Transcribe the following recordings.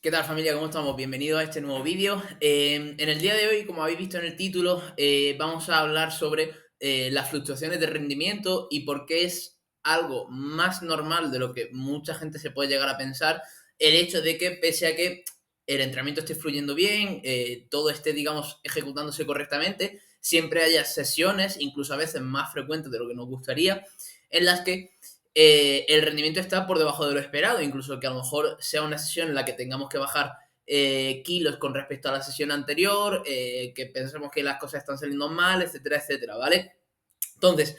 ¿Qué tal familia? ¿Cómo estamos? Bienvenidos a este nuevo vídeo. En el día de hoy, como habéis visto en el título, vamos a hablar sobre las fluctuaciones de rendimiento y por qué es algo más normal de lo que mucha gente se puede llegar a pensar el hecho de que pese a que el entrenamiento esté fluyendo bien, todo esté, digamos, ejecutándose correctamente, siempre haya sesiones, incluso a veces más frecuentes de lo que nos gustaría, en las que el rendimiento está por debajo de lo esperado, incluso que a lo mejor sea una sesión en la que tengamos que bajar kilos con respecto a la sesión anterior, que pensemos que las cosas están saliendo mal, etcétera, etcétera, ¿vale? Entonces,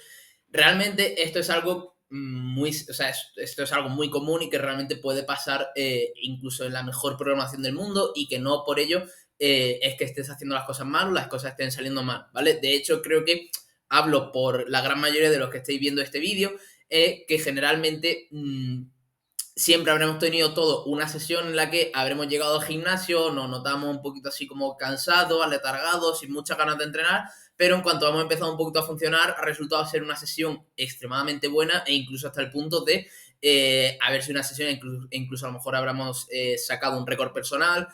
realmente esto es algo muy, o sea, esto es algo muy común y que realmente puede pasar incluso en la mejor programación del mundo y que no por ello es que estés haciendo las cosas mal o las cosas estén saliendo mal, ¿vale? De hecho, creo que hablo por la gran mayoría de los que estáis viendo este vídeo, que generalmente siempre habremos tenido todo una sesión en la que habremos llegado al gimnasio, nos notamos un poquito así como cansados, aletargados, sin muchas ganas de entrenar, pero en cuanto hemos empezado un poquito a funcionar, ha resultado ser una sesión extremadamente buena e incluso hasta el punto de haber sido una sesión, incluso a lo mejor habremos sacado un récord personal,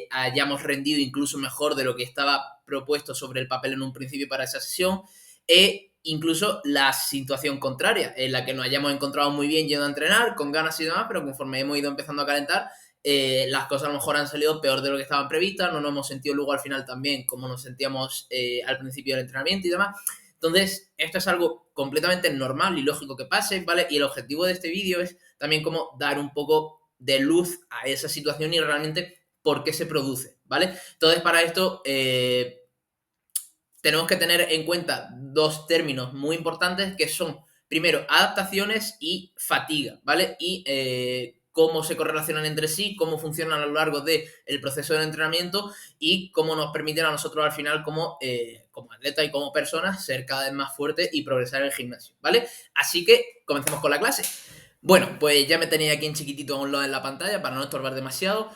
hayamos rendido incluso mejor de lo que estaba propuesto sobre el papel en un principio para esa sesión, e incluso la situación contraria, en la que nos hayamos encontrado muy bien yendo a entrenar, con ganas y demás, pero conforme hemos ido empezando a calentar, las cosas a lo mejor han salido peor de lo que estaban previstas, no nos hemos sentido luego al final también como nos sentíamos al principio del entrenamiento y demás. Entonces, esto es algo completamente normal y lógico que pase, ¿vale? Y el objetivo de este vídeo es también como dar un poco de luz a esa situación y realmente por qué se produce, ¿vale? Entonces, para esto, tenemos que tener en cuenta dos términos muy importantes que son, primero, adaptaciones y fatiga, ¿vale? Y cómo se correlacionan entre sí, cómo funcionan a lo largo del proceso del entrenamiento y cómo nos permiten a nosotros al final como atleta y como personas ser cada vez más fuertes y progresar en el gimnasio, ¿vale? Así que comencemos con la clase. Bueno, pues ya me tenéis aquí en chiquitito a un lado en la pantalla para no estorbar demasiado.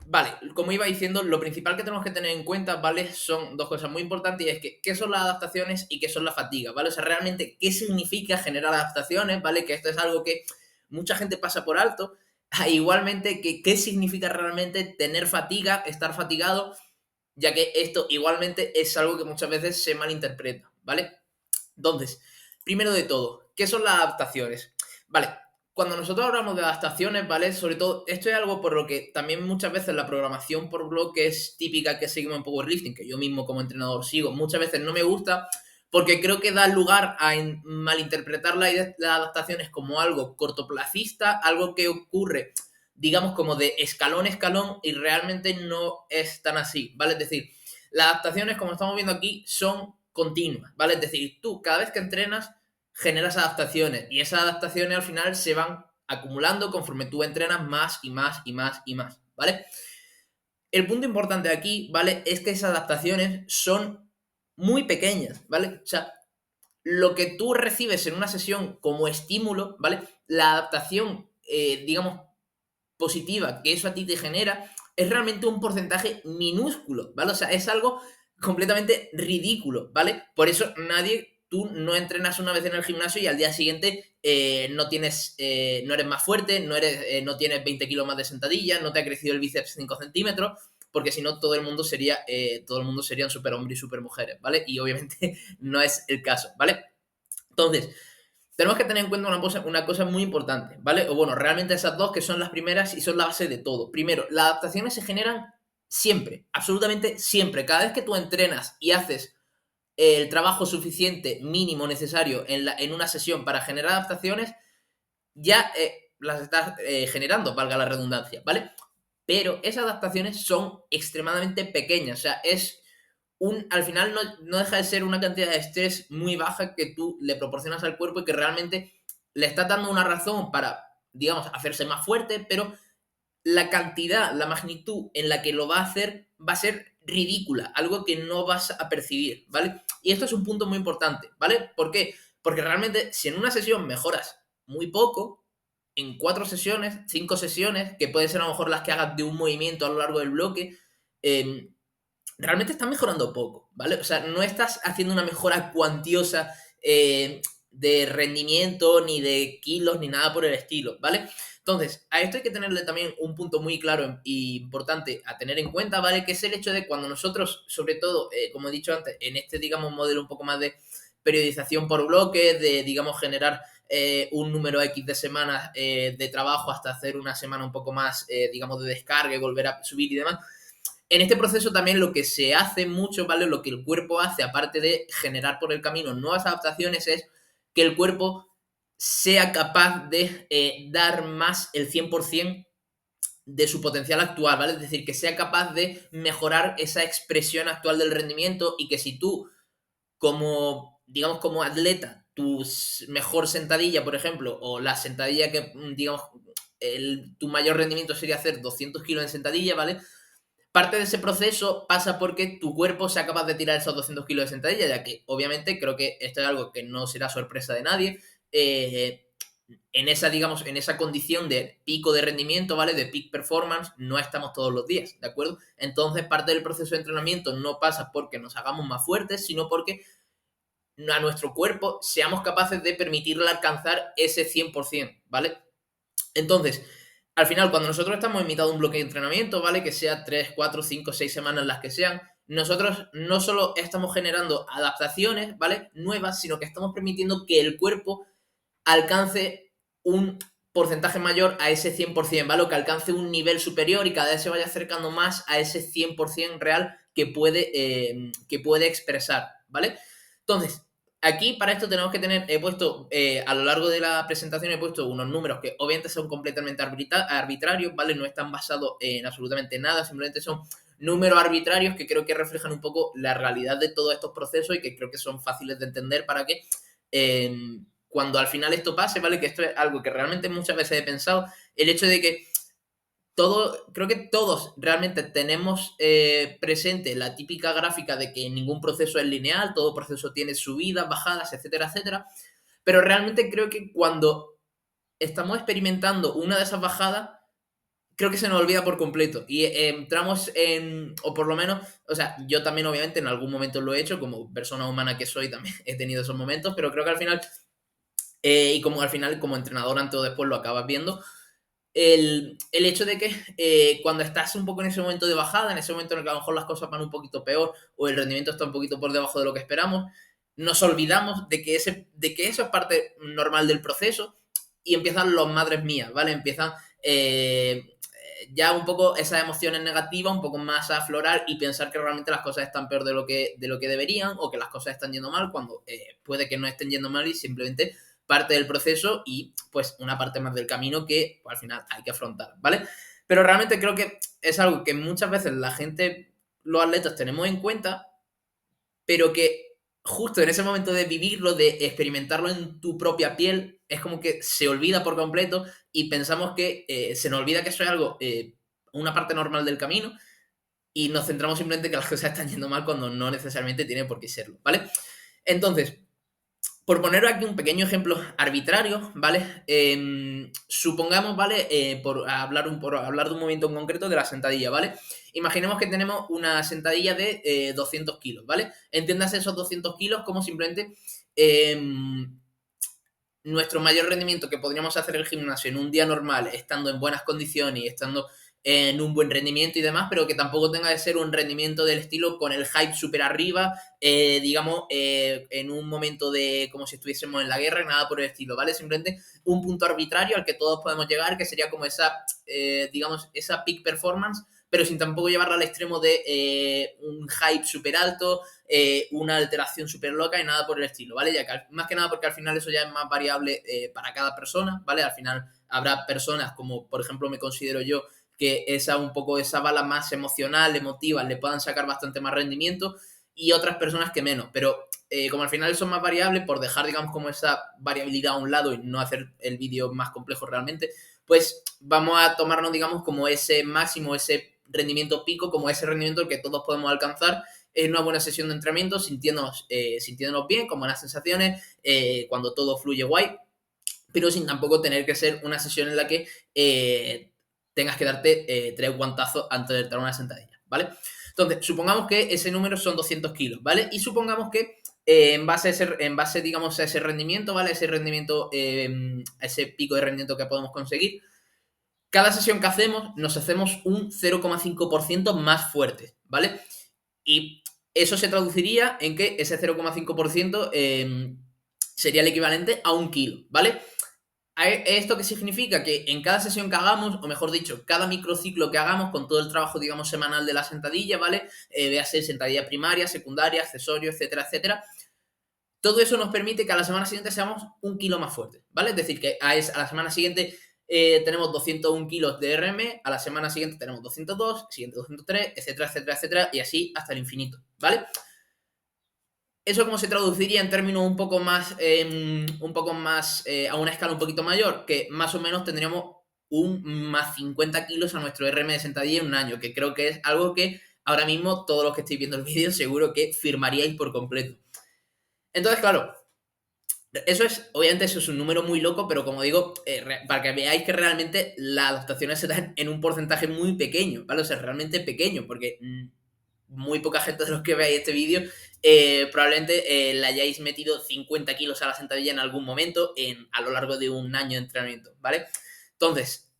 Vale, como iba diciendo, lo principal que tenemos que tener en cuenta, ¿vale? Son dos cosas muy importantes y es que qué son las adaptaciones y qué son la fatiga, ¿vale? O sea, realmente qué significa generar adaptaciones, ¿vale? Que esto es algo que mucha gente pasa por alto. Igualmente, que, qué significa realmente tener fatiga, estar fatigado, ya que esto igualmente es algo que muchas veces se malinterpreta, ¿vale? Entonces, primero de todo, ¿qué son las adaptaciones? Vale, cuando nosotros hablamos de adaptaciones, ¿vale? Sobre todo, esto es algo por lo que también muchas veces la programación por bloque es típica que seguimos en powerlifting, que yo mismo como entrenador sigo. Muchas veces no me gusta porque creo que da lugar a malinterpretar las adaptaciones como algo cortoplacista, algo que ocurre, digamos, como de escalón a escalón y realmente no es tan así, ¿vale? Es decir, las adaptaciones, como estamos viendo aquí, son continuas, ¿vale? Es decir, tú cada vez que entrenas generas adaptaciones y esas adaptaciones al final se van acumulando conforme tú entrenas más y más y más y más, ¿vale? El punto importante aquí, ¿vale? Es que esas adaptaciones son muy pequeñas, ¿vale? O sea, lo que tú recibes en una sesión como estímulo, ¿vale? La adaptación, digamos, positiva que eso a ti te genera es realmente un porcentaje minúsculo, ¿vale? O sea, es algo completamente ridículo, ¿vale? Por eso tú no entrenas una vez en el gimnasio y al día siguiente no eres más fuerte, no tienes 20 kilos más de sentadilla, no te ha crecido el bíceps 5 centímetros, porque si no todo el mundo serían super hombres y super mujeres, ¿vale? Y obviamente no es el caso, ¿vale? Entonces, tenemos que tener en cuenta una cosa muy importante, ¿vale? O bueno, realmente esas dos que son las primeras y son la base de todo. Primero, las adaptaciones se generan siempre, absolutamente siempre. Cada vez que tú entrenas y haces el trabajo suficiente, mínimo, necesario en una sesión para generar adaptaciones, ya las estás generando, valga la redundancia, ¿vale? Pero esas adaptaciones son extremadamente pequeñas, o sea, al final no deja de ser una cantidad de estrés muy baja que tú le proporcionas al cuerpo y que realmente le estás dando una razón para, digamos, hacerse más fuerte, pero la cantidad, la magnitud en la que lo va a hacer va a ser ridícula, algo que no vas a percibir, ¿vale? Y esto es un punto muy importante, ¿vale? ¿Por qué? Porque realmente si en una sesión mejoras muy poco, en 4 sesiones, 5 sesiones, que pueden ser a lo mejor las que hagas de un movimiento a lo largo del bloque, eh, realmente estás mejorando poco, ¿vale? O sea, no estás haciendo una mejora cuantiosa, de rendimiento, ni de kilos, ni nada por el estilo, ¿vale? Entonces, a esto hay que tenerle también un punto muy claro y importante a tener en cuenta, ¿vale? Que es el hecho de cuando nosotros, sobre todo, como he dicho antes, en este, digamos, modelo un poco más de periodización por bloques, de, digamos, generar un número X de semanas de trabajo hasta hacer una semana un poco más, digamos, de descarga y volver a subir y demás. En este proceso también lo que se hace mucho, ¿vale? Lo que el cuerpo hace, aparte de generar por el camino nuevas adaptaciones, es que el cuerpo sea capaz de dar más el 100% de su potencial actual, ¿vale? Es decir, que sea capaz de mejorar esa expresión actual del rendimiento y que si tú como, digamos, como atleta, tu mejor sentadilla, por ejemplo, o la sentadilla que, digamos, tu mayor rendimiento sería hacer 200 kilos en sentadilla, ¿vale? Parte de ese proceso pasa porque tu cuerpo sea capaz de tirar esos 200 kilos de sentadilla, ya que obviamente creo que esto es algo que no será sorpresa de nadie. En esa, digamos, en esa condición de pico de rendimiento, ¿vale? De peak performance, no estamos todos los días, ¿de acuerdo? Entonces, parte del proceso de entrenamiento no pasa porque nos hagamos más fuertes, sino porque a nuestro cuerpo seamos capaces de permitirle alcanzar ese 100%, ¿vale? Entonces, al final, cuando nosotros estamos en mitad de un bloque de entrenamiento, ¿vale? Que sea 3, 4, 5, 6 semanas las que sean, nosotros no solo estamos generando adaptaciones, ¿vale? Nuevas, sino que estamos permitiendo que el cuerpo alcance un porcentaje mayor a ese 100%, ¿vale? O que alcance un nivel superior y cada vez se vaya acercando más a ese 100% real que puede expresar, ¿vale? Entonces, aquí para esto tenemos que tener, he puesto, a lo largo de la presentación he puesto unos números que obviamente son completamente arbitrarios, ¿vale? No están basados en absolutamente nada, simplemente son números arbitrarios que creo que reflejan un poco la realidad de todos estos procesos y que creo que son fáciles de entender para que cuando al final esto pase, ¿vale? Que esto es algo que realmente muchas veces he pensado, el hecho de que creo que todos realmente tenemos presente la típica gráfica de que ningún proceso es lineal, todo proceso tiene subidas, bajadas, etcétera, etcétera. Pero realmente creo que cuando estamos experimentando una de esas bajadas, creo que se nos olvida por completo. Y entramos en, o por lo menos, o sea, yo también obviamente en algún momento lo he hecho, como persona humana que soy también he tenido esos momentos, pero creo que al final, y como al final como entrenador antes o después lo acabas viendo, el hecho de que cuando estás un poco en ese momento de bajada, en ese momento en el que a lo mejor las cosas van un poquito peor o el rendimiento está un poquito por debajo de lo que esperamos, nos olvidamos de que eso es parte normal del proceso y empiezan los madres mías, ¿vale? Empiezan ya un poco esas emociones negativas un poco más a aflorar y pensar que realmente las cosas están peor de lo que deberían o que las cosas están yendo mal cuando puede que no estén yendo mal y simplemente parte del proceso y pues una parte más del camino que pues, al final hay que afrontar, ¿vale? Pero realmente creo que es algo que muchas veces la gente, los atletas tenemos en cuenta, pero que justo en ese momento de vivirlo, de experimentarlo en tu propia piel, es como que se olvida por completo y pensamos que se nos olvida que eso es algo, una parte normal del camino y nos centramos simplemente que las cosas están yendo mal cuando no necesariamente tiene por qué serlo, ¿vale? Entonces, por poner aquí un pequeño ejemplo arbitrario, ¿vale? Supongamos, ¿vale? Por hablar de un movimiento en concreto de la sentadilla, ¿vale? Imaginemos que tenemos una sentadilla de 200 kilos, ¿vale? Entiendas esos 200 kilos como simplemente nuestro mayor rendimiento que podríamos hacer en el gimnasio en un día normal, estando en buenas condiciones y estando en un buen rendimiento y demás, pero que tampoco tenga que ser un rendimiento del estilo con el hype súper arriba, digamos, en un momento de como si estuviésemos en la guerra, nada por el estilo, ¿vale? Simplemente un punto arbitrario al que todos podemos llegar, que sería como esa, digamos, esa peak performance, pero sin tampoco llevarla al extremo de un hype súper alto, una alteración súper loca y nada por el estilo, ¿vale? Ya que más que nada porque al final eso ya es más variable para cada persona, ¿vale? Al final habrá personas como, por ejemplo, me considero yo, que un poco esa bala más emocional, emotiva, le puedan sacar bastante más rendimiento y otras personas que menos, pero como al final son más variables, por dejar, digamos, como esa variabilidad a un lado y no hacer el vídeo más complejo realmente, pues vamos a tomarnos, digamos, como ese máximo, ese rendimiento pico, como ese rendimiento que todos podemos alcanzar en una buena sesión de entrenamiento, sintiéndonos bien, con buenas sensaciones, cuando todo fluye guay, pero sin tampoco tener que ser una sesión en la que tengas que darte 3 guantazos antes de entrar a una sentadilla, ¿vale? Entonces, supongamos que ese número son 200 kilos, ¿vale? Y supongamos que en base, digamos, a ese rendimiento, ¿vale? Ese rendimiento, a ese pico de rendimiento que podemos conseguir. Cada sesión que hacemos, nos hacemos un 0,5% más fuerte, ¿vale? Y eso se traduciría en que ese 0,5% sería el equivalente a 1 kilo, ¿vale? ¿Esto qué significa? Que en cada sesión que hagamos, o mejor dicho, cada microciclo que hagamos con todo el trabajo, digamos, semanal de la sentadilla, ¿vale? Véase sentadilla primaria, secundaria, accesorio, etcétera, etcétera. Todo eso nos permite que a la semana siguiente seamos 1 kilo más fuertes, ¿vale? Es decir, que a la semana siguiente tenemos 201 kilos de RM, a la semana siguiente tenemos 202, siguiente 203, etcétera, etcétera, etcétera, y así hasta el infinito, ¿vale? ¿Eso cómo se traduciría en términos a una escala un poquito mayor? Que más o menos tendríamos un más 50 kilos a nuestro RM de sentadilla en un año, que creo que es algo que ahora mismo todos los que estéis viendo el vídeo seguro que firmaríais por completo. Entonces, claro, obviamente eso es un número muy loco, pero como digo, para que veáis que realmente las adaptaciones se dan en un porcentaje muy pequeño, ¿vale? O sea, realmente pequeño, porque muy poca gente de los que veáis este vídeo probablemente le hayáis metido 50 kilos a la sentadilla en algún momento a lo largo de un año de entrenamiento, ¿vale? Entonces,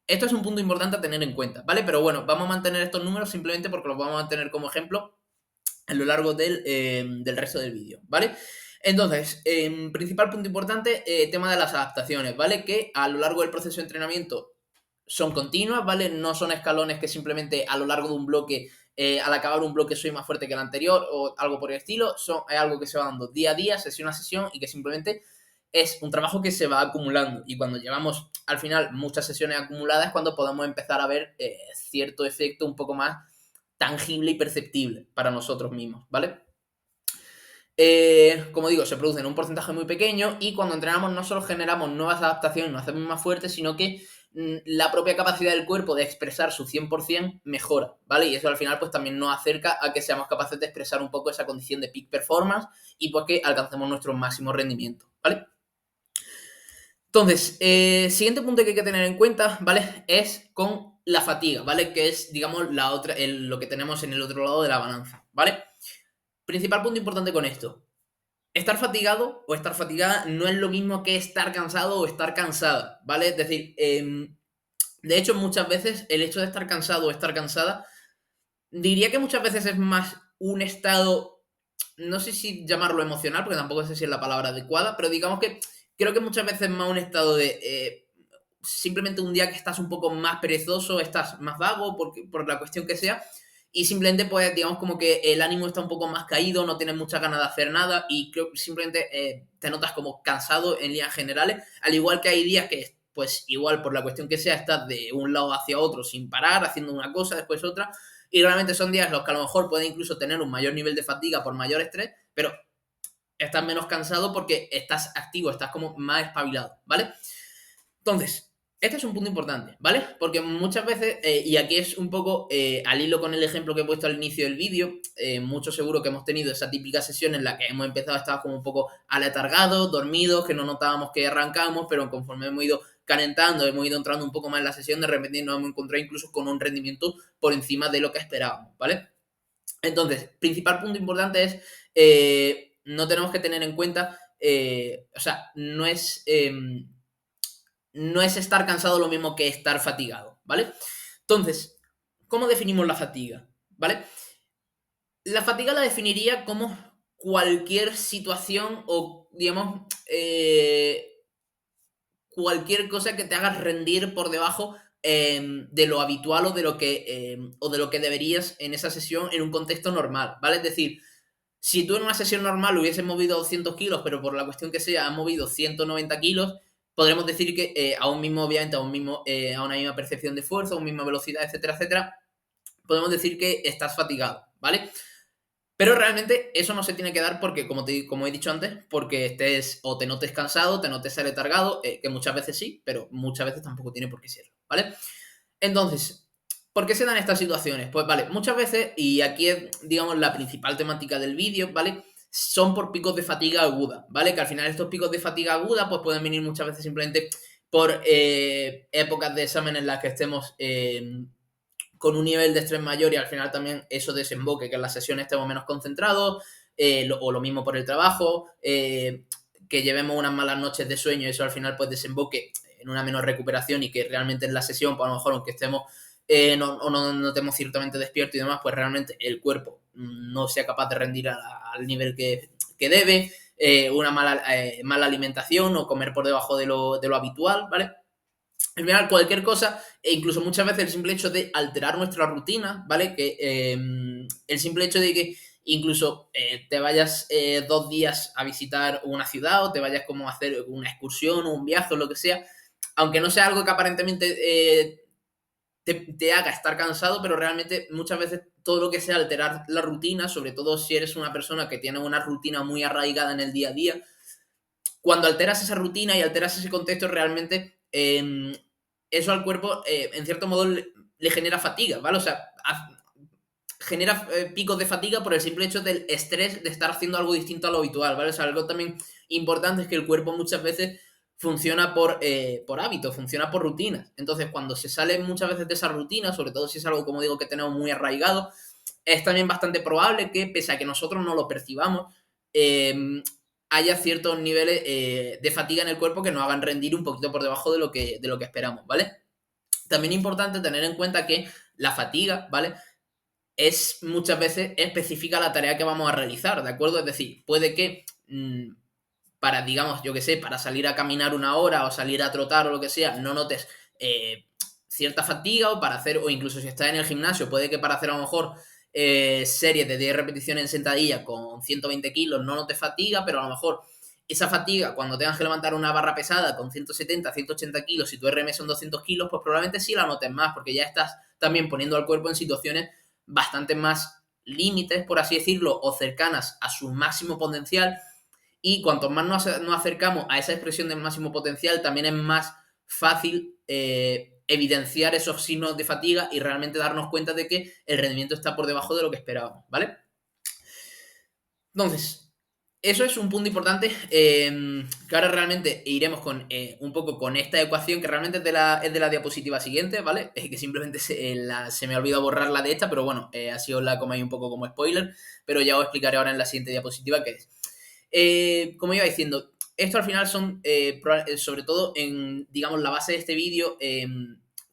esto es un punto importante a tener en cuenta, ¿vale? Pero bueno, vamos a mantener estos números simplemente porque los vamos a mantener como ejemplo a lo largo del resto del vídeo, ¿vale? Entonces, principal punto importante, tema de las adaptaciones, ¿vale? Que a lo largo del proceso de entrenamiento son continuas, ¿vale? No son escalones que simplemente a lo largo de un bloque, al acabar un bloque soy más fuerte que el anterior o algo por el estilo. Es algo que se va dando día a día, sesión a sesión y que simplemente es un trabajo que se va acumulando. Y cuando llevamos al final muchas sesiones acumuladas es cuando podemos empezar a ver cierto efecto un poco más tangible y perceptible para nosotros mismos, ¿vale? Como digo, se produce en un porcentaje muy pequeño y cuando entrenamos no solo generamos nuevas adaptaciones, nos hacemos más fuertes, sino que la propia capacidad del cuerpo de expresar su 100% mejora, ¿vale? Y eso al final pues también nos acerca a que seamos capaces de expresar un poco esa condición de peak performance y pues que alcancemos nuestro máximo rendimiento, ¿vale? Entonces, siguiente punto que hay que tener en cuenta, ¿vale? Es con la fatiga, ¿vale? Que es, digamos, lo que tenemos en el otro lado de la balanza, ¿vale? Principal punto importante con esto. Estar fatigado o estar fatigada no es lo mismo que estar cansado o estar cansada, ¿vale? Es decir, de hecho, muchas veces el hecho de estar cansado o estar cansada, diría que muchas veces es más un estado, no sé si llamarlo emocional, porque tampoco sé si es la palabra adecuada, pero digamos que creo que muchas veces es más un estado de simplemente un día que estás un poco más perezoso, estás más vago, por la cuestión que sea, y simplemente, pues, digamos como que el ánimo está un poco más caído, no tienes muchas ganas de hacer nada y creo que simplemente te notas como cansado en líneas generales, al igual que hay días que, pues, igual por la cuestión que sea, estás de un lado hacia otro sin parar, haciendo una cosa, después otra, y realmente son días en los que a lo mejor puedes incluso tener un mayor nivel de fatiga por mayor estrés, pero estás menos cansado porque estás activo, estás como más espabilado, ¿vale? Entonces, este es un punto importante, ¿vale? Porque muchas veces, y aquí es un poco al hilo con el ejemplo que he puesto al inicio del vídeo, mucho seguro que hemos tenido esa típica sesión en la que hemos empezado a estar como un poco aletargados, dormidos, que no notábamos que arrancamos, pero conforme hemos ido calentando, hemos ido entrando un poco más en la sesión, de repente nos hemos encontrado incluso con un rendimiento por encima de lo que esperábamos, ¿vale? Entonces, principal punto importante es, no tenemos que tener en cuenta, o sea, no es estar cansado lo mismo que estar fatigado, ¿vale? Entonces, ¿cómo definimos la fatiga? ¿Vale? La fatiga la definiría como cualquier situación o, digamos, cualquier cosa que te haga rendir por debajo de lo habitual o de lo que deberías en esa sesión en un contexto normal, ¿vale? Es decir, si tú en una sesión normal hubieses movido 200 kilos, pero por la cuestión que sea has movido 190 kilos, podremos decir que a un mismo, obviamente, a una misma percepción de fuerza, a una misma velocidad, etcétera, etcétera, podemos decir que estás fatigado, ¿vale? Pero realmente eso no se tiene que dar porque, como he dicho antes, porque estés o te notes cansado, te notes aletargado, que muchas veces sí, pero muchas veces tampoco tiene por qué serlo, ¿vale? Entonces, ¿por qué se dan estas situaciones? Pues vale, muchas veces, y aquí es, digamos, la principal temática del vídeo, ¿vale? Son por picos de fatiga aguda, ¿vale? Que al final estos picos de fatiga aguda pues pueden venir muchas veces simplemente por épocas de examen en las que estemos con un nivel de estrés mayor y al final también eso desemboque que en la sesión estemos menos concentrados, o lo mismo por el trabajo, que llevemos unas malas noches de sueño y eso al final pues desemboque en una menor recuperación y que realmente en la sesión, pues a lo mejor aunque estemos o no notemos ciertamente despierto y demás, pues realmente el cuerpo no sea capaz de rendir al nivel que debe, una mala alimentación o comer por debajo de lo habitual, ¿vale? Al final, cualquier cosa, e incluso muchas veces el simple hecho de alterar nuestra rutina, ¿vale? Que el simple hecho de que incluso te vayas 2 días a visitar una ciudad o te vayas como a hacer una excursión o un viaje o lo que sea, aunque no sea algo que aparentemente te haga estar cansado, pero realmente muchas veces todo lo que sea alterar la rutina, sobre todo si eres una persona que tiene una rutina muy arraigada en el día a día, cuando alteras esa rutina y alteras ese contexto, realmente eso al cuerpo, en cierto modo, le genera fatiga, ¿vale? O sea, genera picos de fatiga por el simple hecho del estrés de estar haciendo algo distinto a lo habitual, ¿vale? O sea, algo también importante es que el cuerpo muchas veces funciona por hábito, funciona por rutinas. Entonces, cuando se sale muchas veces de esa rutina, sobre todo si es algo, como digo, que tenemos muy arraigado, es también bastante probable que, pese a que nosotros no lo percibamos, haya ciertos niveles de fatiga en el cuerpo que nos hagan rendir un poquito por debajo de lo que esperamos, ¿vale? También es importante tener en cuenta que la fatiga, ¿vale? Es muchas veces específica a la tarea que vamos a realizar, ¿de acuerdo? Es decir, puede que para, digamos, yo que sé, para salir a caminar una hora o salir a trotar o lo que sea, no notes cierta fatiga o para hacer, o incluso si estás en el gimnasio, puede que para hacer a lo mejor series de 10 repeticiones en sentadilla con 120 kilos no notes fatiga, pero a lo mejor esa fatiga cuando tengas que levantar una barra pesada con 170, 180 kilos, si tu RM son 200 kilos, pues probablemente sí la notes más, porque ya estás también poniendo al cuerpo en situaciones bastante más límites, por así decirlo, o cercanas a su máximo potencial, y cuanto más nos acercamos a esa expresión del máximo potencial, también es más fácil evidenciar esos signos de fatiga y realmente darnos cuenta de que el rendimiento está por debajo de lo que esperábamos, ¿vale? Entonces, eso es un punto importante, que ahora realmente iremos con un poco con esta ecuación, que realmente es de la diapositiva siguiente, ¿vale? Que simplemente se me ha olvidado borrarla de esta, pero bueno, así os la comáis un poco como spoiler, pero ya os explicaré ahora en la siguiente diapositiva qué es. Como iba diciendo, esto al final son, sobre todo en, digamos, la base de este vídeo,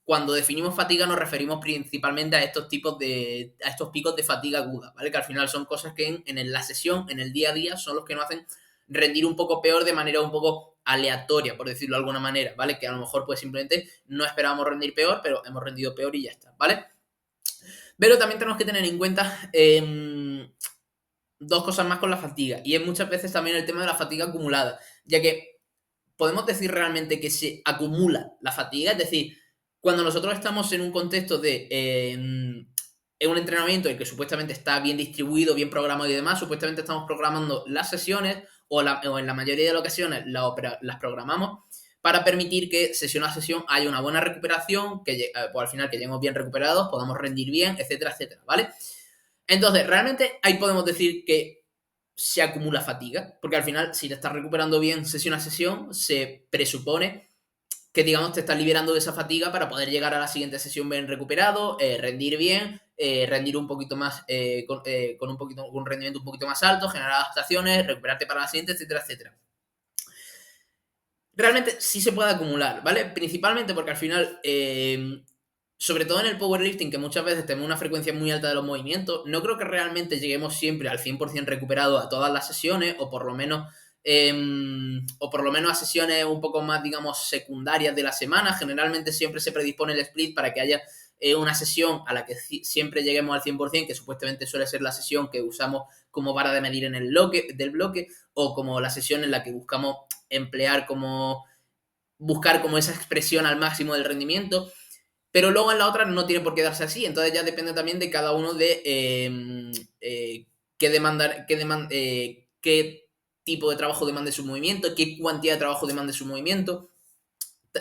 cuando definimos fatiga nos referimos principalmente a estos picos de fatiga aguda, ¿vale? Que al final son cosas que en la sesión, en el día a día, son los que nos hacen rendir un poco peor de manera un poco aleatoria, por decirlo de alguna manera, ¿vale? Que a lo mejor pues simplemente no esperábamos rendir peor, pero hemos rendido peor y ya está, ¿vale? Pero también tenemos que tener en cuenta dos cosas más con la fatiga, y es muchas veces también el tema de la fatiga acumulada, ya que podemos decir realmente que se acumula la fatiga, es decir, cuando nosotros estamos en un contexto en un entrenamiento en el que supuestamente está bien distribuido, bien programado y demás, supuestamente estamos programando las sesiones o en la mayoría de las ocasiones las programamos para permitir que sesión a sesión haya una buena recuperación, que pues al final que lleguemos bien recuperados, podamos rendir bien, etcétera, etcétera, ¿vale? Entonces, realmente ahí podemos decir que se acumula fatiga, porque al final, si te estás recuperando bien sesión a sesión, se presupone que, digamos, te estás liberando de esa fatiga para poder llegar a la siguiente sesión bien recuperado, rendir bien, rendir un poquito más, con un rendimiento un poquito más alto, generar adaptaciones, recuperarte para la siguiente, etcétera, etcétera. Realmente sí se puede acumular, ¿vale? Principalmente porque al final sobre todo en el powerlifting, que muchas veces tenemos una frecuencia muy alta de los movimientos, no creo que realmente lleguemos siempre al 100% recuperado a todas las sesiones, o por lo menos a sesiones un poco más, digamos, secundarias de la semana. Generalmente siempre se predispone el split para que haya una sesión a la que siempre lleguemos al 100%, que supuestamente suele ser la sesión que usamos como vara de medir en el del bloque, o como la sesión en la que buscamos buscar como esa expresión al máximo del rendimiento. Pero luego en la otra no tiene por qué darse así, entonces ya depende también de cada uno de qué tipo de trabajo demande su movimiento, qué cantidad de trabajo demande su movimiento.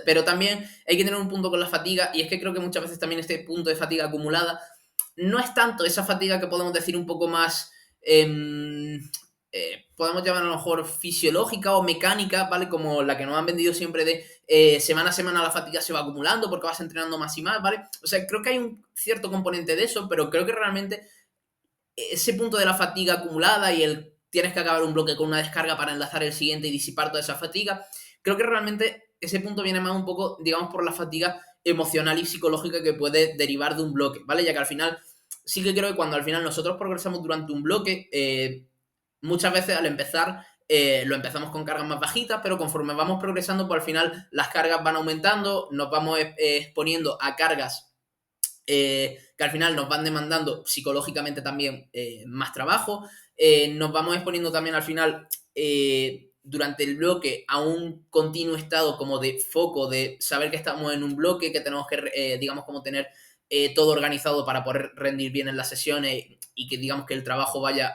Pero también hay que tener un punto con la fatiga, y es que creo que muchas veces también este punto de fatiga acumulada no es tanto esa fatiga que podemos decir un poco más, podemos llamar a lo mejor fisiológica o mecánica, ¿vale? Como la que nos han vendido siempre de semana a semana la fatiga se va acumulando porque vas entrenando más y más, ¿vale? O sea, creo que hay un cierto componente de eso, pero creo que realmente ese punto de la fatiga acumulada y el tienes que acabar un bloque con una descarga para enlazar el siguiente y disipar toda esa fatiga. Creo que realmente ese punto viene más un poco, digamos, por la fatiga emocional y psicológica que puede derivar de un bloque, ¿vale? Ya que al final, sí que creo que cuando al final nosotros progresamos durante un bloque, muchas veces al empezar lo empezamos con cargas más bajitas, pero conforme vamos progresando, pues al final las cargas van aumentando, nos vamos exponiendo a cargas que al final nos van demandando psicológicamente también más trabajo, nos vamos exponiendo también al final durante el bloque a un continuo estado como de foco, de saber que estamos en un bloque, que tenemos que, digamos, como tener todo organizado para poder rendir bien en las sesiones y que digamos que el trabajo vaya,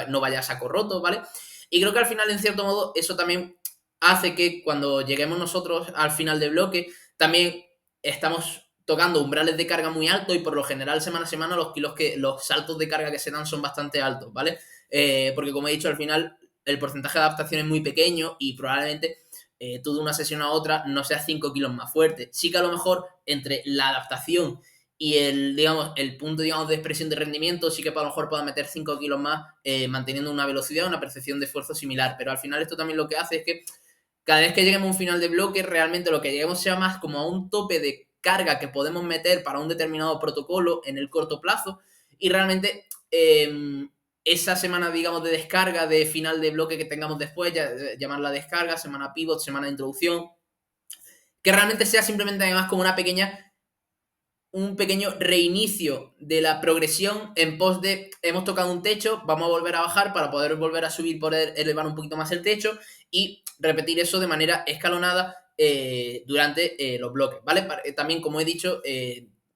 no vaya a saco roto, ¿vale? Y creo que al final, en cierto modo, eso también hace que cuando lleguemos nosotros al final del bloque, también estamos tocando umbrales de carga muy altos y por lo general semana a semana los saltos de carga que se dan son bastante altos, ¿vale? Porque como he dicho, al final el porcentaje de adaptación es muy pequeño y probablemente tú de una sesión a otra no seas 5 kilos más fuerte. Sí que a lo mejor entre la adaptación y digamos, el punto, digamos, de expresión de rendimiento, sí que a lo mejor pueda meter 5 kilos más manteniendo una velocidad, una percepción de esfuerzo similar. Pero al final esto también lo que hace es que cada vez que lleguemos a un final de bloque, realmente lo que lleguemos sea más como a un tope de carga que podemos meter para un determinado protocolo en el corto plazo y realmente esa semana, digamos, de descarga de final de bloque que tengamos después, llamarla descarga, semana pivot, semana de introducción, que realmente sea simplemente además como un pequeño reinicio de la progresión en pos de hemos tocado un techo, vamos a volver a bajar para poder volver a subir, poder elevar un poquito más el techo y repetir eso de manera escalonada durante los bloques, ¿vale? También, como he dicho,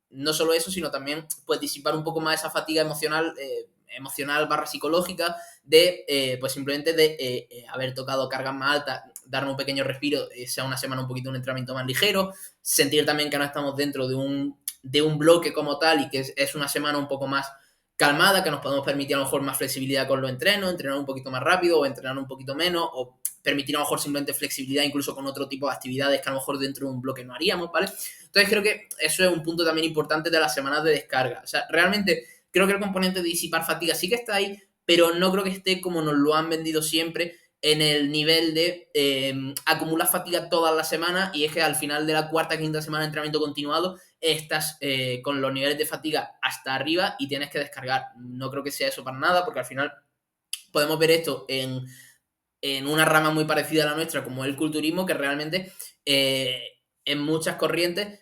no solo eso, sino también pues disipar un poco más esa fatiga emocional barra psicológica de pues simplemente de haber tocado cargas más altas, darnos un pequeño respiro, sea una semana un poquito un entrenamiento más ligero, sentir también que no estamos dentro de un bloque como tal y que es una semana un poco más calmada, que nos podemos permitir a lo mejor más flexibilidad con los entrenos, entrenar un poquito más rápido o entrenar un poquito menos, o permitir a lo mejor simplemente flexibilidad incluso con otro tipo de actividades que a lo mejor dentro de un bloque no haríamos, ¿vale? Entonces creo que eso es un punto también importante de las semanas de descarga. O sea, realmente creo que el componente de disipar fatiga sí que está ahí, pero no creo que esté como nos lo han vendido siempre en el nivel de acumular fatiga todas las semanas y es que al final de la cuarta, quinta semana de entrenamiento continuado estás con los niveles de fatiga hasta arriba y tienes que descargar. No creo que sea eso para nada, porque al final podemos ver esto en una rama muy parecida a la nuestra, como el culturismo, que realmente en muchas corrientes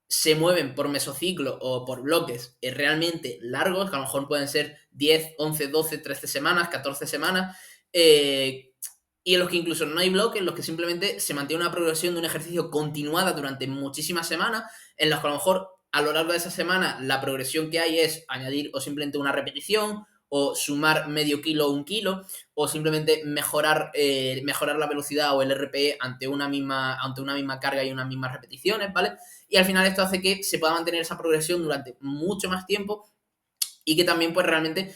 se mueven por mesociclo o por bloques realmente largos, que a lo mejor pueden ser 10, 11, 12, 13 semanas, 14 semanas, y en los que incluso no hay bloques, en los que simplemente se mantiene una progresión de un ejercicio continuada durante muchísimas semanas, en los que a lo mejor a lo largo de esa semana la progresión que hay es añadir o simplemente una repetición, o sumar medio kilo o un kilo, o simplemente mejorar la velocidad o el RPE ante una misma carga y unas mismas repeticiones, ¿vale? Y al final esto hace que se pueda mantener esa progresión durante mucho más tiempo y que también pues realmente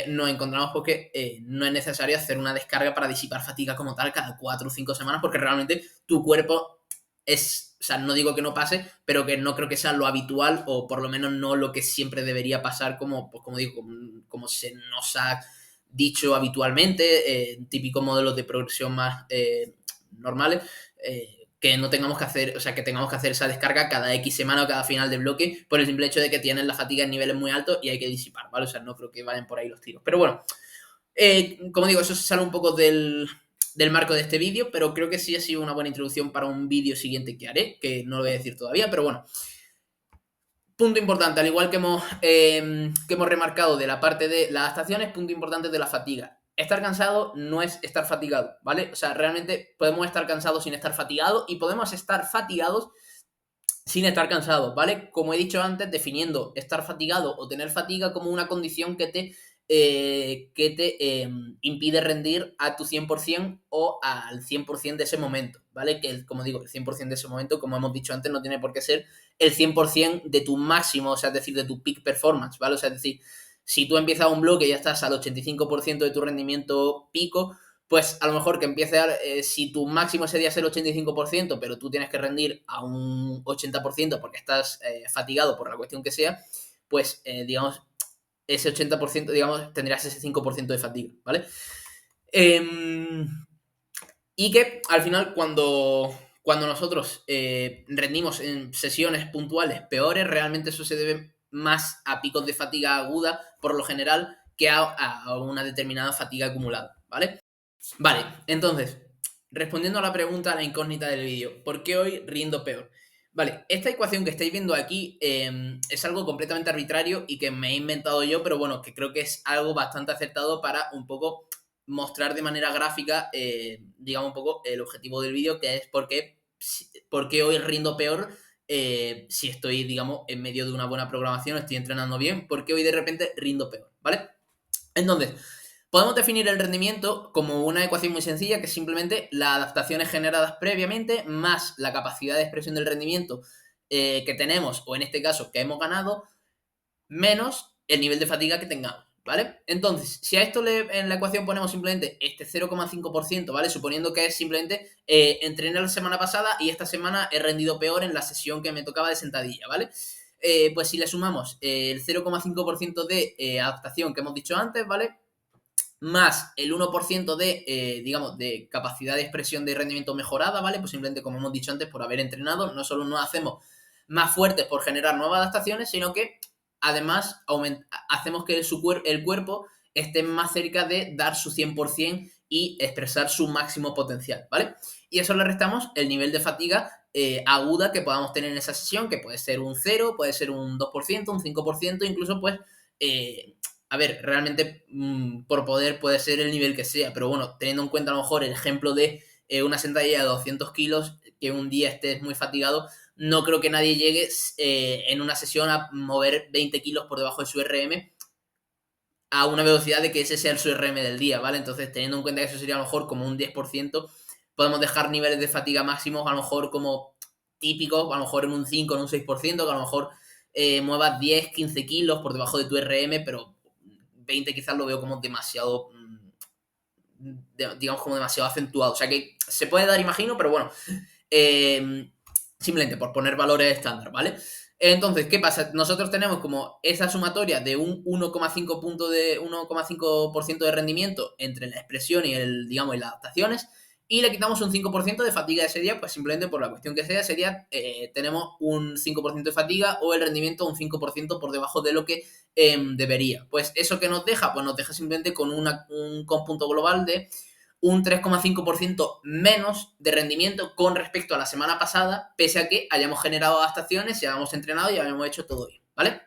nos encontramos porque no es necesario hacer una descarga para disipar fatiga como tal cada 4 o 5 semanas porque realmente tu cuerpo o sea, no digo que no pase, pero que no creo que sea lo habitual o por lo menos no lo que siempre debería pasar pues como digo, como se nos ha dicho habitualmente, típico modelos de progresión más normales, que no tengamos que hacer, o sea, que tengamos que hacer esa descarga cada X semana o cada final de bloque por el simple hecho de que tienen la fatiga en niveles muy altos y hay que disipar, ¿vale? O sea, no creo que vayan por ahí los tiros. Pero bueno, como digo, eso se sale un poco del marco de este vídeo, pero creo que sí ha sido una buena introducción para un vídeo siguiente que haré, que no lo voy a decir todavía, pero bueno. Punto importante, al igual que hemos remarcado de la parte de las adaptaciones, punto importante de la fatiga. Estar cansado no es estar fatigado, ¿vale? O sea, realmente podemos estar cansados sin estar fatigados y podemos estar fatigados sin estar cansados, ¿vale? Como he dicho antes, definiendo estar fatigado o tener fatiga como una condición que te impide rendir a tu 100% o al 100% de ese momento, ¿vale? Que, como digo, el 100% de ese momento, como hemos dicho antes, no tiene por qué ser el 100% de tu máximo, o sea, es decir, de tu peak performance, ¿vale? O sea, es decir, si tú empiezas un bloque y ya estás al 85% de tu rendimiento pico, pues a lo mejor que empiece si tu máximo ese día es el 85%, pero tú tienes que rendir a un 80% porque estás fatigado por la cuestión que sea, pues digamos, ese 80%, digamos, tendrías ese 5% de fatiga, ¿vale? Em, y que al final cuando nosotros rendimos en sesiones puntuales peores, realmente eso se debe más a picos de fatiga aguda, por lo general, que a una determinada fatiga acumulada, ¿vale? Vale, entonces, respondiendo a la pregunta, a la incógnita del vídeo, ¿por qué hoy rindo peor? Vale, esta ecuación que estáis viendo aquí es algo completamente arbitrario y que me he inventado yo, pero bueno, que creo que es algo bastante acertado para un poco mostrar de manera gráfica, digamos, un poco el objetivo del vídeo, que es por qué hoy rindo peor si estoy, digamos, en medio de una buena programación, estoy entrenando bien, por qué hoy de repente rindo peor, ¿vale? Entonces, podemos definir el rendimiento como una ecuación muy sencilla, que es simplemente las adaptaciones generadas previamente más la capacidad de expresión del rendimiento que tenemos, o en este caso que hemos ganado, menos el nivel de fatiga que tengamos, ¿vale? Entonces, si a esto en la ecuación ponemos simplemente este 0,5%, ¿vale? Suponiendo que es simplemente entrené la semana pasada y esta semana he rendido peor en la sesión que me tocaba de sentadilla, ¿vale? Pues si le sumamos el 0,5% de adaptación que hemos dicho antes, ¿vale? Más el 1% de, digamos, de capacidad de expresión de rendimiento mejorada, ¿vale? Pues simplemente, como hemos dicho antes, por haber entrenado, no solo nos hacemos más fuertes por generar nuevas adaptaciones, sino que además hacemos que el cuerpo esté más cerca de dar su 100% y expresar su máximo potencial, ¿vale? Y eso le restamos el nivel de fatiga aguda que podamos tener en esa sesión, que puede ser un 0, puede ser un 2%, un 5%, incluso pues a ver, realmente por poder puede ser el nivel que sea, pero bueno, teniendo en cuenta a lo mejor el ejemplo de una sentadilla de 200 kilos, que un día estés muy fatigado, no creo que nadie llegue en una sesión a mover 20 kilos por debajo de su RM a una velocidad de que ese sea el su RM del día, ¿vale? Entonces, teniendo en cuenta que eso sería a lo mejor como un 10%, podemos dejar niveles de fatiga máximos a lo mejor como típicos, a lo mejor en un 5, en un 6%, que a lo mejor muevas 10, 15 kilos por debajo de tu RM, pero 20 quizás lo veo como demasiado, digamos, como demasiado acentuado. O sea que se puede dar, imagino, pero bueno, simplemente por poner valores estándar, ¿vale? Entonces, ¿qué pasa? Nosotros tenemos como esa sumatoria de un 1,5% de rendimiento entre la expresión y el, digamos, y las adaptaciones, y le quitamos un 5% de fatiga ese día, pues simplemente por la cuestión que sea, sería, tenemos un 5% de fatiga o el rendimiento un 5% por debajo de lo que debería. Pues eso que nos deja, pues nos deja simplemente con un cómputo global de un 3,5% menos de rendimiento con respecto a la semana pasada, pese a que hayamos generado adaptaciones y hayamos entrenado y hayamos hecho todo bien, ¿vale?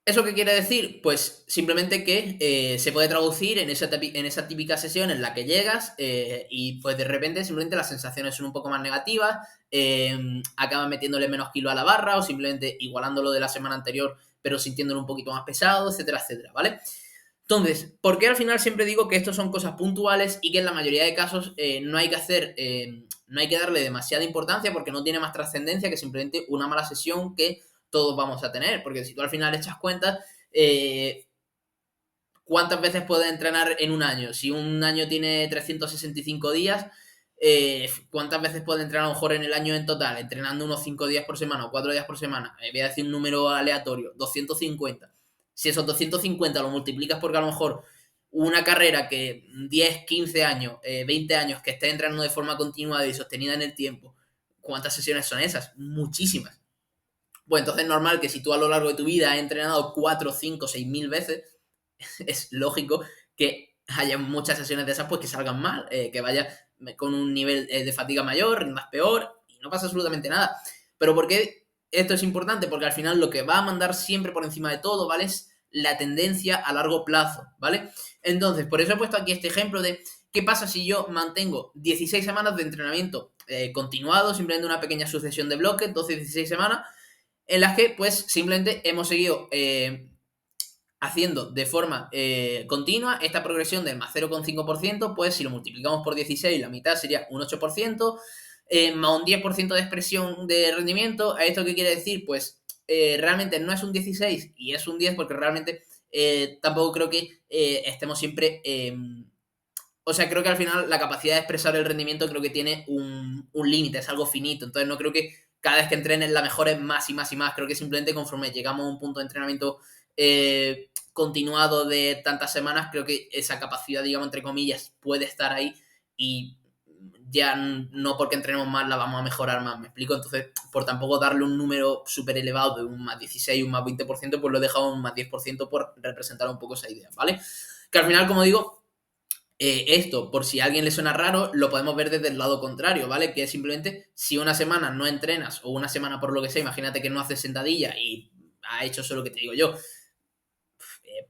¿Eso qué quiere decir? Pues simplemente que se puede traducir en esa típica sesión en la que llegas y pues de repente simplemente las sensaciones son un poco más negativas, acabas metiéndole menos kilo a la barra o simplemente igualándolo de la semana anterior pero sintiéndolo un poquito más pesado, etcétera, etcétera, ¿vale? Entonces, ¿por qué al final siempre digo que esto son cosas puntuales y que en la mayoría de casos no hay que hacer, no hay que darle demasiada importancia porque no tiene más trascendencia que simplemente una mala sesión que todos vamos a tener? Porque si tú al final echas cuentas, eh, ¿cuántas veces puedes entrenar en un año? Si un año tiene 365 días, ¿cuántas veces puedes entrenar a lo mejor en el año en total? Entrenando unos 5 días por semana o 4 días por semana. Voy a decir un número aleatorio, 250. Si esos 250 lo multiplicas porque a lo mejor una carrera que 10, 15 años, 20 años que estés entrenando de forma continuada y sostenida en el tiempo, ¿cuántas sesiones son esas? Muchísimas. Pues entonces es normal que si tú a lo largo de tu vida has entrenado 4, 5, 6 mil veces, es lógico que haya muchas sesiones de esas pues que salgan mal, que vaya con un nivel de fatiga mayor, rindas peor y no pasa absolutamente nada. Pero ¿por qué esto es importante? Porque al final lo que va a mandar siempre por encima de todo, ¿vale? Es la tendencia a largo plazo, ¿vale? Entonces, por eso he puesto aquí este ejemplo de qué pasa si yo mantengo 16 semanas de entrenamiento continuado, simplemente una pequeña sucesión de bloques, 12-16 semanas, en las que pues simplemente hemos seguido haciendo de forma continua esta progresión del más 0,5%, pues si lo multiplicamos por 16, la mitad sería un 8%, más un 10% de expresión de rendimiento. ¿A esto qué quiere decir? Pues realmente no es un 16 y es un 10 porque realmente tampoco creo que estemos siempre... o sea, creo que al final la capacidad de expresar el rendimiento creo que tiene un límite, es algo finito. Entonces no creo que cada vez que entrenes la mejores más y más y más. Creo que simplemente conforme llegamos a un punto de entrenamiento continuado de tantas semanas, creo que esa capacidad, digamos, entre comillas, puede estar ahí y ya no porque entrenemos más la vamos a mejorar más, ¿me explico? Entonces, por tampoco darle un número súper elevado de un más 16, un más 20%, pues lo he dejado un más 10% por representar un poco esa idea, ¿vale? Que al final, como digo, esto, por si a alguien le suena raro, lo podemos ver desde el lado contrario, ¿vale? Que es simplemente, si una semana no entrenas o una semana por lo que sea, imagínate que no haces sentadilla y ha hecho solo lo que te digo yo,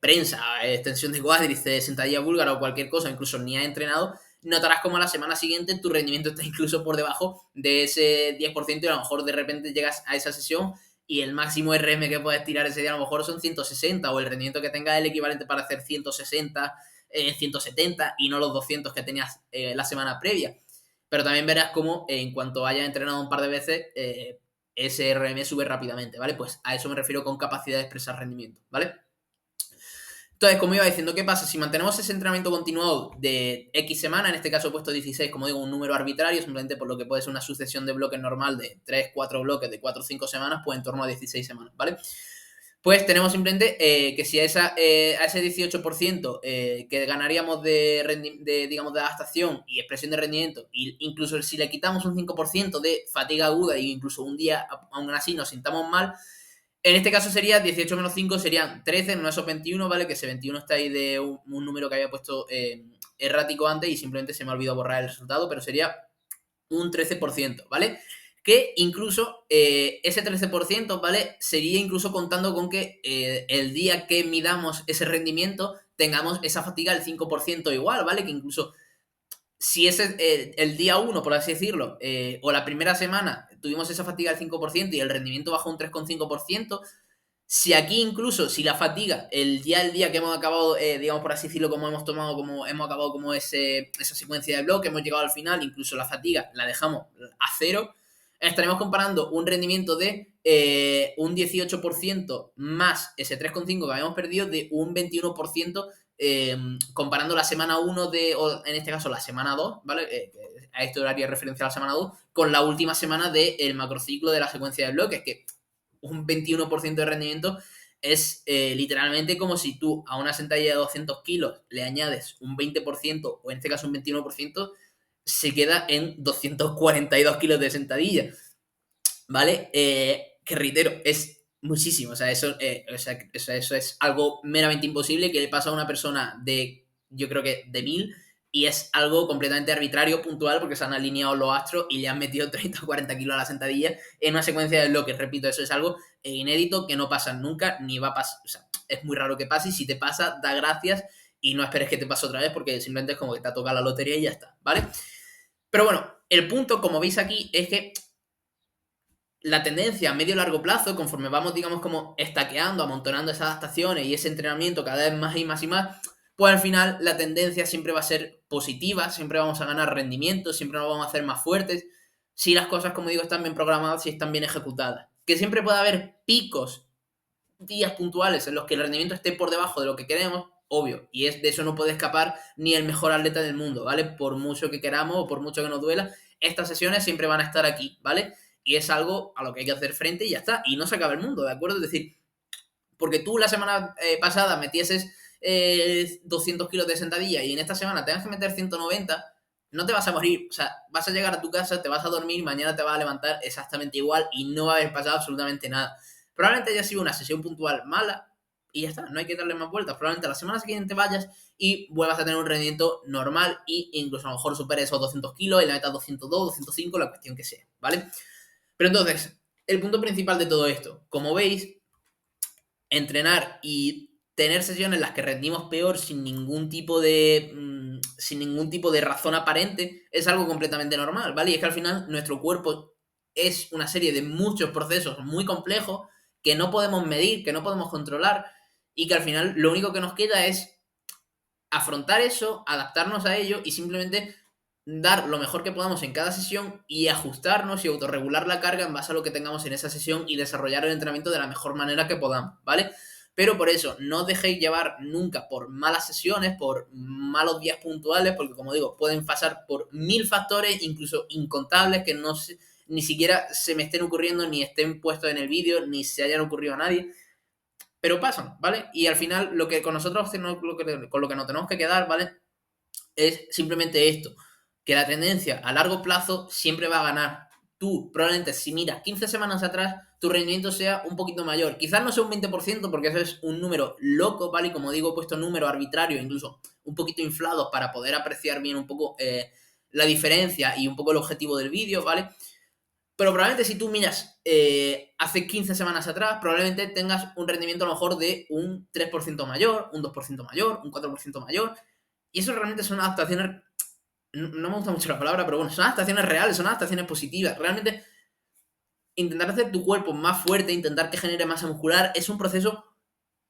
prensa, extensión de cuádriceps, sentadilla búlgara o cualquier cosa, incluso ni has entrenado, notarás como a la semana siguiente tu rendimiento está incluso por debajo de ese 10% y a lo mejor de repente llegas a esa sesión y el máximo RM que puedes tirar ese día a lo mejor son 160 o el rendimiento que tengas es el equivalente para hacer 160, 170 y no los 200 que tenías la semana previa. Pero también verás cómo en cuanto hayas entrenado un par de veces, ese RM sube rápidamente, ¿vale? Pues a eso me refiero con capacidad de expresar rendimiento, ¿vale? Entonces, como iba diciendo, ¿qué pasa? Si mantenemos ese entrenamiento continuado de X semana, en este caso he puesto 16, como digo, un número arbitrario, simplemente por lo que puede ser una sucesión de bloques normal de 3, 4 bloques de 4 o 5 semanas, pues en torno a 16 semanas, ¿vale? Pues tenemos simplemente que si a ese 18% que ganaríamos digamos, de adaptación y expresión de rendimiento, e incluso si le quitamos un 5% de fatiga aguda e incluso un día aún así nos sintamos mal, en este caso sería 18 menos 5, serían 13, no esos 21, ¿vale? Que ese 21 está ahí de un número que había puesto errático antes y simplemente se me ha olvidado borrar el resultado, pero sería un 13%, ¿vale? Que incluso ese 13%, ¿vale? Sería incluso contando con que el día que midamos ese rendimiento tengamos esa fatiga del 5% igual, ¿vale? Que incluso si ese el día 1, por así decirlo, o la primera semana tuvimos esa fatiga del 5% y el rendimiento bajó un 3,5%, si aquí incluso, si la fatiga, el día que hemos acabado, digamos por así decirlo, como hemos tomado, como hemos acabado como esa secuencia de bloques, hemos llegado al final, incluso la fatiga la dejamos a cero, estaremos comparando un rendimiento de un 18% más ese 3,5 que habíamos perdido de un 21%, comparando la semana 1 o en este caso la semana 2, ¿vale? A esto haría referencia a la semana 2, con la última semana del macrociclo de la secuencia de bloques, que un 21% de rendimiento es literalmente como si tú a una sentadilla de 200 kilos le añades un 20% o en este caso un 21%, se queda en 242 kilos de sentadilla, ¿vale? Que reitero, es muchísimo, o sea, eso es algo meramente imposible que le pasa a una persona de, yo creo que de 1000, y es algo completamente arbitrario, puntual, porque se han alineado los astros y le han metido 30 o 40 kilos a la sentadilla en una secuencia de bloques. Repito, eso es algo inédito que no pasa nunca, ni va a pasar, o sea, es muy raro que pase, y si te pasa, da gracias y no esperes que te pase otra vez porque simplemente es como que te ha tocado la lotería y ya está, ¿vale? Pero bueno, el punto, como veis aquí, es que la tendencia a medio y largo plazo, conforme vamos, digamos, como estaqueando, amontonando esas adaptaciones y ese entrenamiento cada vez más y más y más, pues al final la tendencia siempre va a ser positiva, siempre vamos a ganar rendimiento, siempre nos vamos a hacer más fuertes, si las cosas, como digo, están bien programadas y están bien ejecutadas. Que siempre puede haber picos, días puntuales en los que el rendimiento esté por debajo de lo que queremos, obvio, y de eso no puede escapar ni el mejor atleta del mundo, ¿vale? Por mucho que queramos o por mucho que nos duela, estas sesiones siempre van a estar aquí, ¿vale? Y es algo a lo que hay que hacer frente y ya está. Y no se acaba el mundo, ¿de acuerdo? Es decir, porque tú la semana pasada metieses 200 kilos de sentadilla y en esta semana tengas que meter 190, no te vas a morir. O sea, vas a llegar a tu casa, te vas a dormir, mañana te vas a levantar exactamente igual y no va a haber pasado absolutamente nada. Probablemente haya sido una sesión puntual mala y ya está, no hay que darle más vueltas. Probablemente la semana siguiente vayas y vuelvas a tener un rendimiento normal e incluso a lo mejor superes esos 200 kilos y la metas 202, 205, la cuestión que sea, ¿vale? Pero entonces, el punto principal de todo esto, como veis, entrenar y tener sesiones en las que rendimos peor sin ningún tipo de razón aparente es algo completamente normal, ¿vale? Y es que al final nuestro cuerpo es una serie de muchos procesos muy complejos que no podemos medir, que no podemos controlar y que al final lo único que nos queda es afrontar eso, adaptarnos a ello y simplemente dar lo mejor que podamos en cada sesión y ajustarnos y autorregular la carga en base a lo que tengamos en esa sesión y desarrollar el entrenamiento de la mejor manera que podamos, ¿vale? Pero por eso, no dejéis llevar nunca por malas sesiones, por malos días puntuales, porque como digo, pueden pasar por 1000 factores, incluso incontables, que ni siquiera se me estén ocurriendo, ni estén puestos en el vídeo, ni se hayan ocurrido a nadie. pero pasan, ¿vale? Y al final lo que con nosotros, con lo que nos tenemos que quedar, ¿vale? Es simplemente esto, que la tendencia a largo plazo siempre va a ganar. Tú, probablemente, si miras 15 semanas atrás, tu rendimiento sea un poquito mayor. Quizás no sea un 20%, porque eso es un número loco, ¿vale? Y como digo, he puesto números arbitrarios, incluso un poquito inflados, para poder apreciar bien un poco la diferencia y un poco el objetivo del vídeo, ¿vale? Pero probablemente si tú miras hace 15 semanas atrás, probablemente tengas un rendimiento a lo mejor de un 3% mayor, un 2% mayor, un 4% mayor. Y eso realmente son adaptaciones, no me gusta mucho la palabra, pero bueno, son adaptaciones reales, son adaptaciones positivas. Realmente intentar hacer tu cuerpo más fuerte, intentar que genere masa muscular, es un proceso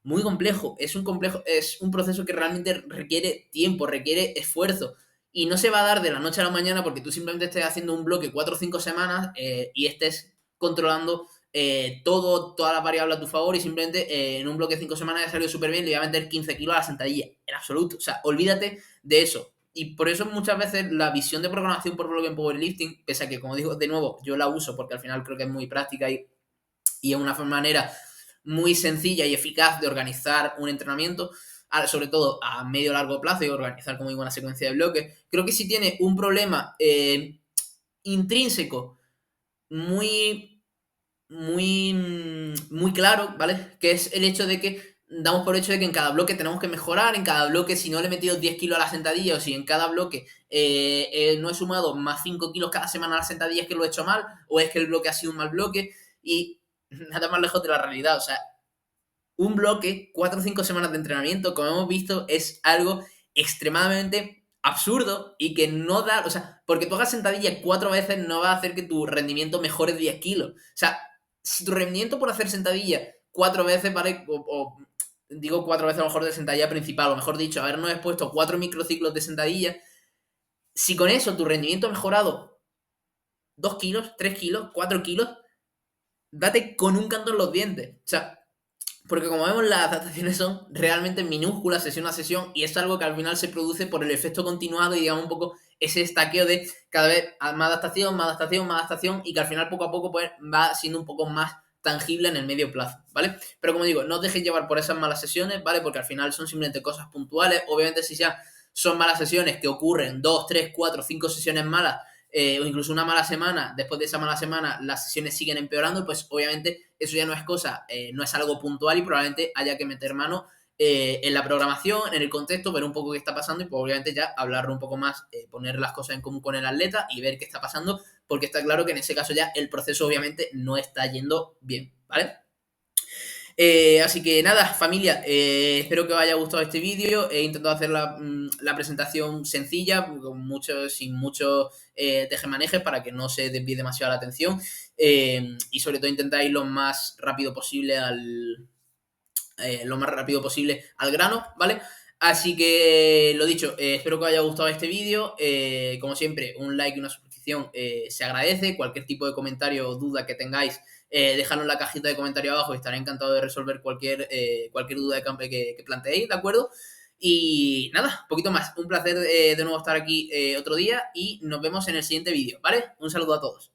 muy complejo. Es un proceso que realmente requiere tiempo, requiere esfuerzo. Y no se va a dar de la noche a la mañana porque tú simplemente estés haciendo un bloque 4 o 5 semanas y estés controlando todas las variables a tu favor y simplemente en un bloque de 5 semanas ya salió súper bien, le voy a meter 15 kilos a la sentadilla. En absoluto. O sea, olvídate de eso. Y por eso muchas veces la visión de programación por bloque en powerlifting, pese a que, como digo, de nuevo, yo la uso porque al final creo que es muy práctica y es una manera muy sencilla y eficaz de organizar un entrenamiento, sobre todo a medio largo plazo, y organizar, como digo, una secuencia de bloques. Creo que si tiene un problema intrínseco muy, muy claro, ¿vale? Que es el hecho de que damos por hecho de que en cada bloque tenemos que mejorar, en cada bloque si no le he metido 10 kilos a la sentadilla o si en cada bloque no he sumado más 5 kilos cada semana a la sentadilla es que lo he hecho mal o es que el bloque ha sido un mal bloque y nada más lejos de la realidad. O sea, un bloque, 4 o 5 semanas de entrenamiento, como hemos visto, es algo extremadamente absurdo y que no da, o sea, porque tú hagas sentadilla 4 veces no va a hacer que tu rendimiento mejore 10 kilos. O sea, si tu rendimiento por hacer sentadilla 4 veces, ¿vale? O digo 4 veces a lo mejor de sentadilla principal, o mejor dicho, habernos expuesto 4 microciclos de sentadilla, si con eso tu rendimiento ha mejorado 2 kilos, 3 kilos, 4 kilos, date con un canto en los dientes. O sea, porque como vemos, las adaptaciones son realmente minúsculas sesión a sesión y es algo que al final se produce por el efecto continuado y digamos un poco ese estaqueo de cada vez más adaptación, más adaptación, más adaptación y que al final poco a poco pues, va siendo un poco más tangible en el medio plazo, ¿vale? Pero como digo, no os dejéis llevar por esas malas sesiones, ¿vale? Porque al final son simplemente cosas puntuales. Obviamente si ya son malas sesiones que ocurren 2, 3, 4, 5 sesiones malas o incluso una mala semana, después de esa mala semana las sesiones siguen empeorando, pues obviamente eso ya no es cosa, no es algo puntual y probablemente haya que meter mano en la programación, en el contexto, ver un poco qué está pasando y pues obviamente ya hablarlo un poco más, poner las cosas en común con el atleta y ver qué está pasando, porque está claro que en ese caso ya el proceso obviamente no está yendo bien, ¿vale? Así que nada, familia, espero que os haya gustado este vídeo. He intentado hacer la presentación sencilla, sin muchos tejemanejes para que no se desvíe demasiado la atención. Y sobre todo intentar ir lo más rápido posible al grano, ¿vale? Así que, lo dicho, espero que os haya gustado este vídeo. Como siempre, un like y una suscripción se agradece. Cualquier tipo de comentario o duda que tengáis, dejadlo en la cajita de comentarios abajo y estaré encantado de resolver cualquier duda que planteéis, ¿de acuerdo? Y nada, poquito más. Un placer de nuevo estar aquí otro día y nos vemos en el siguiente vídeo, ¿vale? Un saludo a todos.